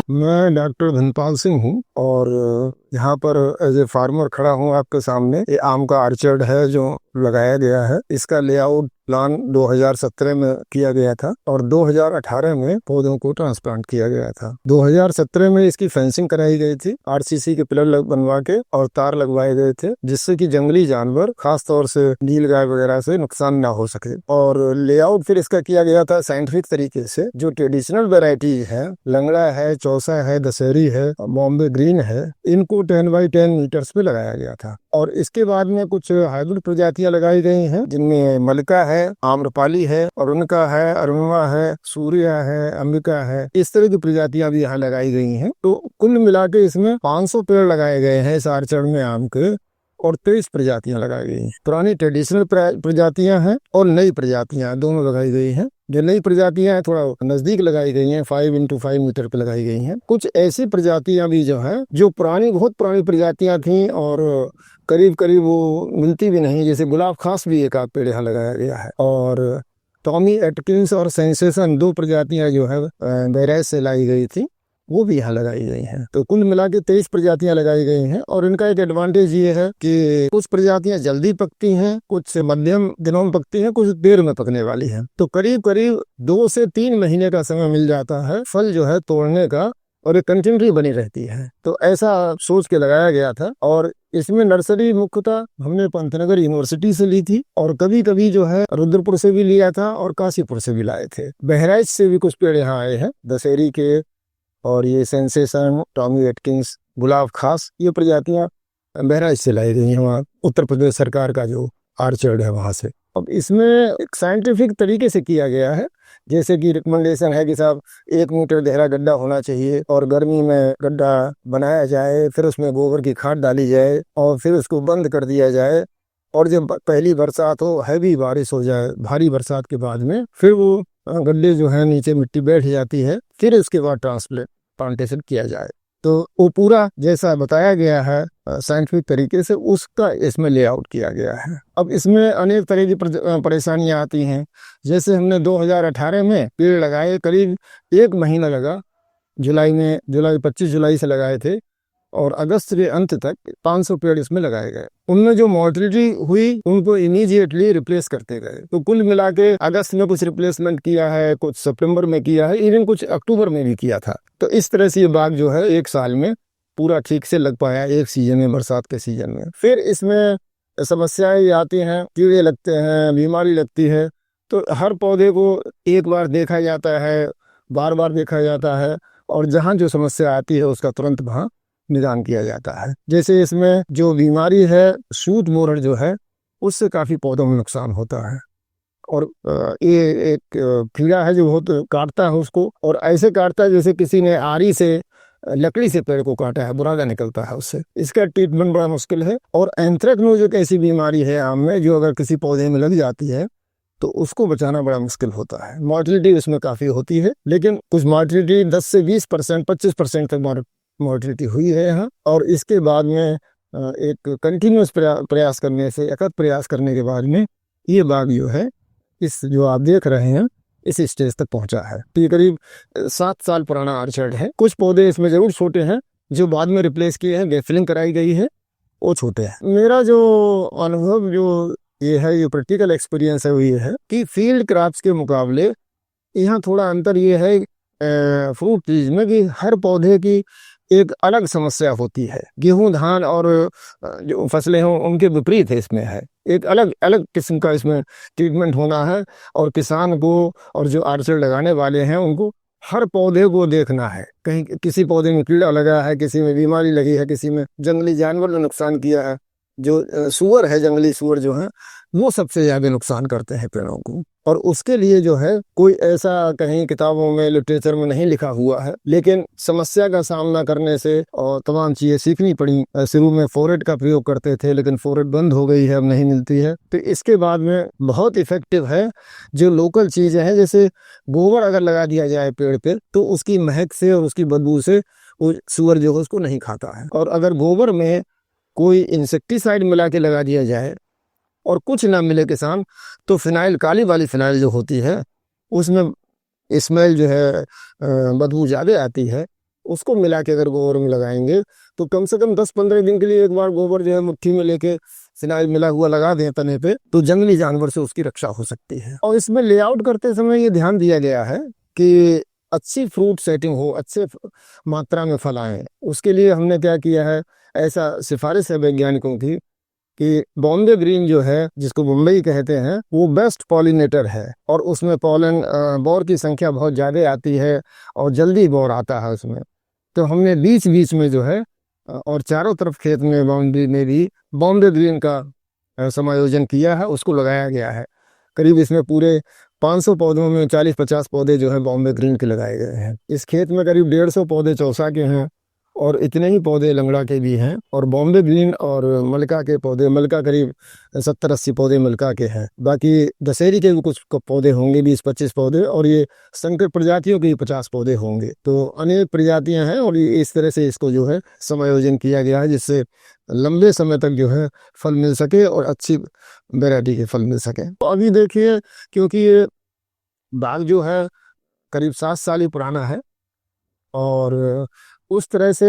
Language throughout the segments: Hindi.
मैं डॉक्टर धनपाल सिंह हूँ और यहाँ पर एज ए फार्मर खड़ा हूँ आपके सामने। ये आम का आर्चर्ड है जो लगाया गया है। इसका लेआउट प्लान 2017 में किया गया था और 2018 में पौधों को ट्रांसप्लांट किया गया था। 2017 में इसकी फेंसिंग कराई गई थी, आरसीसी के पिलर बनवा के और तार लगवाए गए थे, जिससे कि जंगली जानवर खास तौर से नीलगाय वगैरह से नुकसान ना हो सके। और लेआउट फिर इसका किया गया था साइंटिफिक तरीके से। जो ट्रेडिशनल वेराइटी है, लंगड़ा है, चौसा है, दशहरी है, बॉम्बे ग्रीन है, इनको 10 बाई 10 मीटर्स पे लगाया गया था। और इसके बाद में कुछ हाइब्रिड प्रजातियां लगाई गई हैं, जिनमें मलिका है, आम्रपाली है, अरुणिका है, अरुणवा है, सूर्या है, अंबिका है, इस तरह की प्रजातियां भी यहाँ लगाई गई हैं। तो कुल मिला के इसमें 500 पेड़ लगाए गए हैं इस आर्चर्ड में आम के, और 23 प्रजातियां लगाई गई हैं। पुरानी ट्रेडिशनल प्रजातियां हैं और नई प्रजातियां दोनों लगाई गई हैं। जो नई प्रजातियां हैं थोड़ा नजदीक लगाई गई हैं, 5x5 मीटर पे लगाई गई हैं। कुछ ऐसी प्रजातियां भी जो है जो पुरानी, बहुत पुरानी प्रजातियां थी और करीब करीब वो मिलती भी नहीं, जैसे गुलाब खास भी एक आध पेड़ यहाँ लगाया गया है। और टॉमी एटकिंस और सेंसेशन, दो प्रजातियां जो है बैराज से लाई गई थी, वो भी यहाँ लगाई गई हैं। तो कुल मिला के 23 प्रजातियां लगाई गई हैं। और इनका एक एडवांटेज ये है कि कुछ प्रजातियां जल्दी पकती हैं, कुछ मध्यम दिनों में पकती हैं, कुछ देर में पकने वाली हैं। तो करीब करीब 2 से 3 महीने का समय मिल जाता है फल जो है तोड़ने का, और एक कंटिन्यूटी बनी रहती है। तो ऐसा सोच के लगाया गया था। और इसमें नर्सरी मुख्यतः हमने पंतनगर यूनिवर्सिटी से ली थी, और कभी कभी जो है रुद्रपुर से भी लिया था और काशीपुर से भी लाए थे। बहराइच से भी कुछ पेड़ यहाँ आए हैं, दशहरी के, और ये सेंसेशन, टॉमी एटकिंस, गुलाब खास, ये प्रजातियां बहराइच से लाई गई हैं, वहाँ उत्तर प्रदेश सरकार का जो आर्चर्ड है वहां से। अब इसमें एक साइंटिफिक तरीके से किया गया है, जैसे कि रिकमेंडेशन है कि साहब 1 मीटर गहरा गड्ढा होना चाहिए और गर्मी में गड्ढा बनाया जाए, फिर उसमें गोबर की खाद डाली जाए और फिर उसको बंद कर दिया जाए। और जब पहली बरसात हो, हैवी बारिश हो जाए, भारी बरसात के बाद में फिर वो गड्ढे जो है नीचे मिट्टी बैठ जाती है, फिर उसके बाद ट्रांसप्लांटेशन किया जाए। तो वो पूरा जैसा बताया गया है साइंटिफिक तरीके से, उसका इसमें लेआउट किया गया है। अब इसमें अनेक तरह की परेशानियां आती हैं। जैसे हमने 2018 में पेड़ लगाए, करीब 1 महीना लगा। जुलाई 25 जुलाई से लगाए थे और अगस्त के अंत तक 500 पेड़ इसमें लगाए गए। उनमें जो मॉर्टिलिटी हुई उनको इमीडिएटली रिप्लेस करते गए। तो कुल मिला के अगस्त में कुछ रिप्लेसमेंट किया है, कुछ सितंबर में किया है, इवन कुछ अक्टूबर में भी किया था। तो इस तरह से ये बाग जो है 1 साल में पूरा ठीक से लग पाया, एक सीजन में, बरसात के सीजन में। फिर इसमें समस्याएं आती हैं, कीड़े लगते हैं, बीमारी लगती है। तो हर पौधे को एक बार देखा जाता है, बार बार देखा जाता है, और जहाँ जो समस्या आती है उसका तुरंत वहाँ निदान किया जाता है। जैसे इसमें जो बीमारी है सूट मोरर जो है, उससे काफी पौधों में नुकसान होता है। और ये एक कीड़ा है जो बहुत काटता है उसको, और ऐसे काटता है जैसे किसी ने आरी से, लकड़ी से पेड़ को काटा है, बुरादा निकलता है उससे। इसका ट्रीटमेंट बड़ा मुश्किल है। और एंथ्रेक्नोज एक ऐसी बीमारी है आम में, जो अगर किसी पौधे में लग जाती है तो उसको बचाना बड़ा मुश्किल होता है। मॉर्टिलिटी उसमें काफी होती है, लेकिन कुछ मॉर्टिलिटी 10 से 20%, 25% तक मॉर्टिलिटी हुई है यहाँ। और इसके बाद में एक कंटिन्यूस प्रयास करने से, अकथ प्रयास करने के बाद में ये बाग जो है, इस जो आप देख रहे हैं, इस स्टेज तक पहुंचा है। तो ये करीब 7 साल पुराना आर्चर्ड है। कुछ पौधे इसमें जरूर छोटे हैं, जो बाद में रिप्लेस किए हैं, गैफलिंग कराई गई है, वो छोटे हैं। मेरा जो अनुभव जो ये है, ये प्रैक्टिकल एक्सपीरियंस है, वो ये है कि फील्ड क्रॉप्स के मुकाबले यहाँ थोड़ा अंतर ये है फ्रूट ट्रीज में, कि हर पौधे की एक अलग समस्या होती है। गेहूं, धान और जो फसलें हों उनके विपरीत है, इसमें है एक अलग अलग किस्म का इसमें ट्रीटमेंट होना है। और किसान को और जो आर्चर्ड लगाने वाले हैं उनको हर पौधे को देखना है। कहीं किसी पौधे में कीड़ा लगा है, किसी में बीमारी लगी है, किसी में जंगली जानवर ने नुकसान किया है। जो सुअर है, जंगली सुअर जो है, वो सबसे ज्यादा नुकसान करते हैं पेड़ों को। और उसके लिए जो है कोई ऐसा कहीं किताबों में, लिटरेचर में नहीं लिखा हुआ है, लेकिन समस्या का सामना करने से और तमाम चीजें सीखनी पड़ी। शुरू में फोरेट का प्रयोग करते थे, लेकिन फोरेट बंद हो गई है, अब नहीं मिलती है। तो इसके बाद में बहुत इफेक्टिव है जो लोकल चीजें हैं, जैसे गोबर अगर लगा दिया जाए पेड़ पे, तो उसकी महक से और उसकी बदबू से वो सुअर जो है उसको नहीं खाता है। और अगर गोबर में कोई इंसेक्टिसाइड मिला के लगा दिया जाए और कुछ ना मिले किसान, तो फिनाइल, काली वाली फिनाइल जो होती है, उसमें स्मेल जो है, बदबू ज़्यादा आती है, उसको मिला के अगर गोबर में लगाएंगे तो कम से कम 10-15 दिन के लिए एक बार गोबर जो है मुट्ठी में लेके फिनाइल मिला हुआ लगा दें तने पे, तो जंगली जानवर से उसकी रक्षा हो सकती है। और इसमें लेआउट करते समय ये ध्यान दिया गया है कि अच्छी फ्रूट सेटिंग हो, अच्छे मात्रा में फल आए। उसके लिए हमने क्या किया है, ऐसा सिफारिश है वैज्ञानिकों की कि बॉम्बे ग्रीन जो है, जिसको मुंबई कहते हैं, वो बेस्ट पॉलिनेटर है और उसमें पॉलन बौर की संख्या बहुत ज़्यादा आती है और जल्दी बौर आता है उसमें। तो हमने बीच बीच में जो है और चारों तरफ खेत में बाउंड्री में भी बॉम्बे ग्रीन का समायोजन किया है, उसको लगाया गया है। करीब इसमें पूरे 500 पौधों में 40-50 पौधे जो है बॉम्बे ग्रीन के लगाए गए हैं। इस खेत में करीब 150 पौधे चौसा के हैं और इतने ही पौधे लंगड़ा के भी हैं। और बॉम्बे ग्रीन और मलका के पौधे, मलका करीब 70-80 पौधे मलका के हैं। बाकी दशहरी के भी कुछ पौधे होंगे, 20-25 पौधे, और ये संकर प्रजातियों के 50 पौधे होंगे। तो अनेक प्रजातियां हैं और इस तरह से इसको जो है समायोजन किया गया है, जिससे लंबे समय तक जो है फल मिल सके और अच्छी वैरायटी के फल मिल सके। तो अभी देखिए, क्योंकि ये बाग जो है करीब 7 साल ही पुराना है और उस तरह से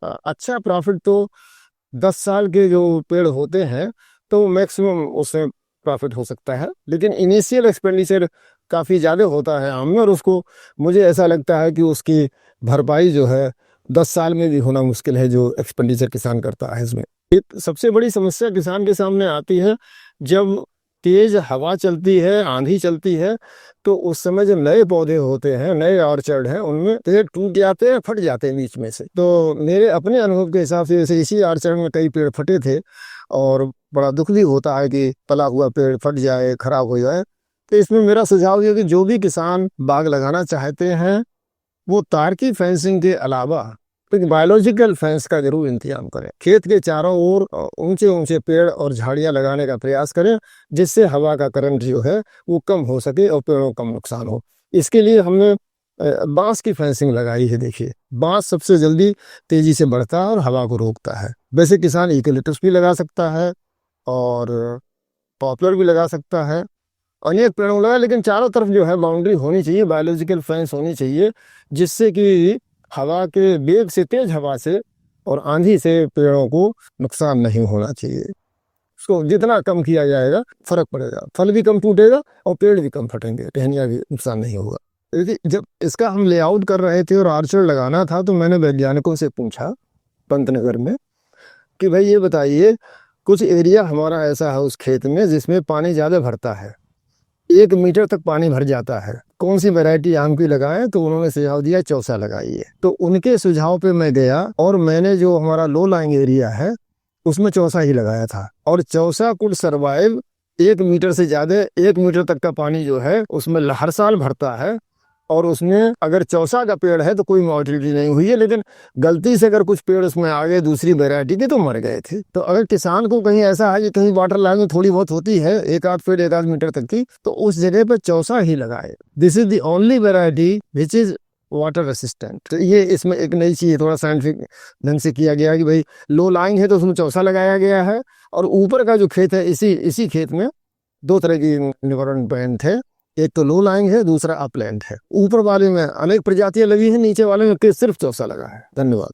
अच्छा प्रॉफिट तो 10 साल के जो पेड़ होते हैं तो मैक्सिमम उससे प्रॉफिट हो सकता है, लेकिन इनिशियल एक्सपेंडिचर काफ़ी ज़्यादा होता है आम में, और उसको मुझे ऐसा लगता है कि उसकी भरपाई जो है 10 साल में भी होना मुश्किल है, जो एक्सपेंडिचर किसान करता है इसमें। एक सबसे बड़ी समस्या किसान के सामने आती है जब तेज हवा चलती है, आंधी चलती है, तो उस समय जब नए पौधे होते हैं, नए ऑर्चर्ड हैं, उनमें पेड़ टूट जाते हैं, फट जाते हैं बीच में से। तो मेरे अपने अनुभव के हिसाब से जैसे इसी ऑर्चर्ड में कई पेड़ फटे थे और बड़ा दुख भी होता है कि पला हुआ पेड़ फट जाए, खराब हो जाए। तो इसमें मेरा सुझाव ये कि जो भी किसान बाग लगाना चाहते हैं वो तार की फेंसिंग के अलावा बायोलॉजिकल फेंस का जरूर इंतजाम करें। खेत के चारों ओर ऊंचे ऊंचे पेड़ और झाड़ियां लगाने का प्रयास करें, जिससे हवा का करंट जो है वो कम हो सके और पेड़ों कम नुकसान हो। इसके लिए हमने बांस की फेंसिंग लगाई है। देखिए, बांस सबसे जल्दी तेजी से बढ़ता है और हवा को रोकता है। वैसे किसान यूकेलिप्टस भी लगा सकता है और पॉपुलर भी लगा सकता है, अनेक पेड़ों लगा, लेकिन चारों तरफ जो है बाउंड्री होनी चाहिए, बायोलॉजिकल फेंस होनी चाहिए, जिससे कि हवा के वेग से, तेज हवा से और आंधी से पेड़ों को नुकसान नहीं होना चाहिए। उसको जितना कम किया जाएगा फर्क पड़ेगा, फल भी कम टूटेगा और पेड़ भी कम फटेंगे, टहनियाँ भी नुकसान नहीं होगा। जब इसका हम लेआउट कर रहे थे और आर्चर लगाना था तो मैंने वैज्ञानिकों से पूछा पंतनगर में कि भाई ये बताइए, कुछ एरिया हमारा ऐसा है उस खेत में जिसमें पानी ज़्यादा भरता है, 1 मीटर तक पानी भर जाता है, कौन सी वैरायटी आम की लगाएं? तो उन्होंने सुझाव दिया चौसा लगाइए। तो उनके सुझाव पे मैं गया और मैंने जो हमारा लो लाइंग एरिया है उसमें चौसा ही लगाया था, और चौसा कुड सर्वाइव 1 मीटर से ज्यादा, 1 मीटर तक का पानी जो है उसमें हर साल भरता है। और उसमें अगर चौसा का पेड़ है तो कोई मॉर्टिलिटी नहीं हुई है, लेकिन गलती से अगर कुछ पेड़ उसमें आ गए दूसरी वैरायटी के तो मर गए थे। तो अगर किसान को कहीं ऐसा है कि कहीं वाटर लैगिंग थोड़ी बहुत होती है, 1-8 पेड़ 1-8 मीटर तक की, तो उस जगह पर चौसा ही लगाए। This is the only variety which is water resistant. तो ये इसमें एक नई चीज थोड़ा साइंटिफिक ढंग से किया गया कि भाई लो लाइंग है तो उसमें चौसा लगाया गया है, और ऊपर का जो खेत है इसी खेत में 2 तरह की निवारण प्लांट है, एक तो लो लाइंग है, दूसरा अपलैंड है। ऊपर वाले में अनेक प्रजातियां लगी हैं, नीचे वाले में सिर्फ चौसा लगा है। धन्यवाद।